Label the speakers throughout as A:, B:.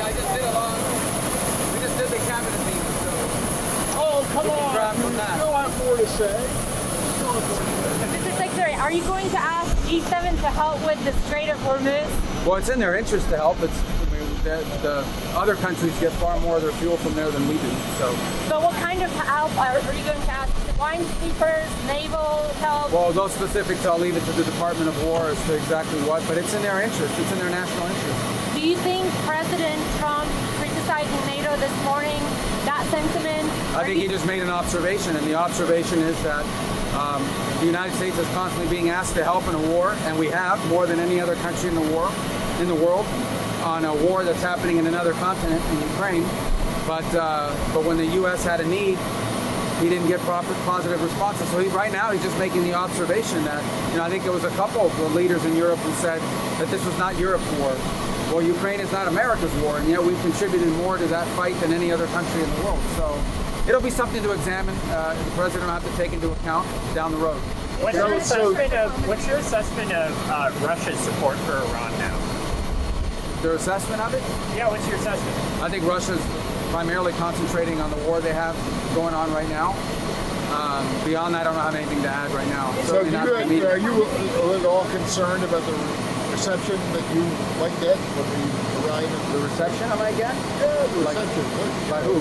A: I just did we just did the cabinet meeting, so.
B: Oh, come on. You still have more to say.
C: Mr. Secretary, are you going to ask G7 to help with the Strait of Hormuz?
A: Well, it's in their interest to help. The other countries get far more of their fuel from there than we do. So
C: what kind of help are you going to ask? Wine sweepers, naval help?
A: Well, those specifics I'll leave it to the Department of War as to exactly what, but it's in their interest. It's in their national interest.
C: Do you think President Trump criticizing NATO this morning, that sentiment?
A: I think he just made an observation, and the observation is that the United States is constantly being asked to help in a war, and we have more than any other country in the world, on a war that's happening in another continent, in Ukraine. But when the U.S. had a need, he didn't get proper positive responses. So right now he's just making the observation that, I think there was a couple of the leaders in Europe who said that this was not Europe's war. Well, Ukraine is not America's war, and yet we've contributed more to that fight than any other country in the world. So it'll be something to examine. The president will have to take into account down the road.
D: What's your assessment of Russia's support for Iran now?
A: Their assessment of it?
D: Yeah, what's your assessment?
A: I think Russia's primarily concentrating on the war they have going on right now. Beyond that, I don't have anything to add right now.
B: So are you at all concerned about the reception that you might get when we arrive at
A: the reception I might get?
B: Yeah, the reception.
A: By who?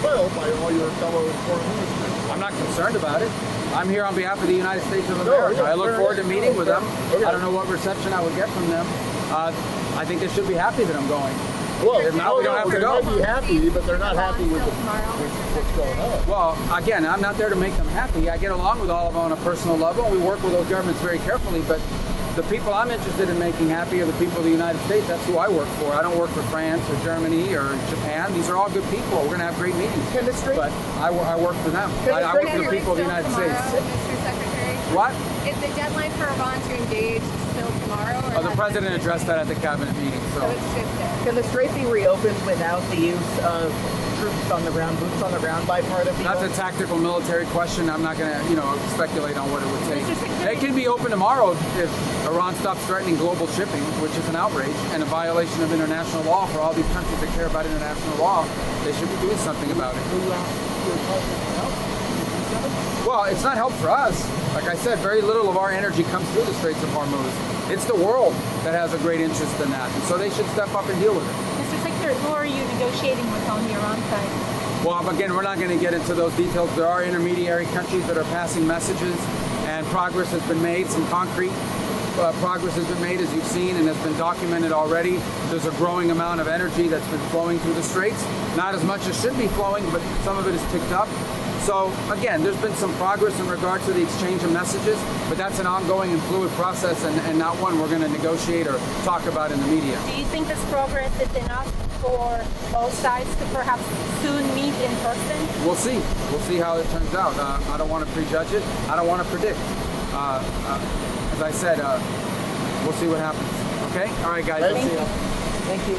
B: Well, by all your fellow foreign ministers.
A: I'm not concerned about it. I'm here on behalf of the United States of America. I look forward to meeting with them. I don't know what reception I would get from them. I think they should be happy that I'm going.
B: Well,
A: if not, we don't have to go.
B: They might be happy, but they're not happy with what's going on.
A: Well, again, I'm not there to make them happy. I get along with all of them on a personal level. We work with those governments very carefully, but the people I'm interested in making happy are the people of the United States. That's who I work for. I don't work for France or Germany or Japan. These are all good people. We're going to have great meetings. But I work for them. I work for the people of the United States.
E: Mr. Secretary?
A: What?
E: Is the deadline for Iran to engage still tomorrow? Or
A: the president addressed that at the cabinet meeting.
E: So it's shifted.
F: Can the strait be reopened without the use of troops on the ground, boots on the ground by part of the
A: That's a tactical military question. I'm not going to, speculate on what it would take. It can be open tomorrow if Iran stops threatening global shipping, which is an outrage and a violation of international law for all these countries that care about international law. They should be doing something about it. Well, it's not help for us. Like I said, very little of our energy comes through the Straits of Hormuz. It's the world that has a great interest in that, and so they should step up and deal with it.
C: Mr. Secretary, who are you negotiating with on the Iran side?
A: Well, again, we're not going to get into those details. There are intermediary countries that are passing messages, and progress has been made. Some concrete progress has been made, as you've seen, and has been documented already. There's a growing amount of energy that's been flowing through the straits. Not as much as should be flowing, but some of it is ticked up. So, again, there's been some progress in regards to the exchange of messages, but that's an ongoing and fluid process and not one we're going to negotiate or talk about in the media.
C: Do you think this progress is enough for both sides to perhaps soon meet in person?
A: We'll see. We'll see how it turns out. I don't want to prejudge it. I don't want to predict. As I said, we'll see what happens. Okay? All right, guys.
F: Thank you.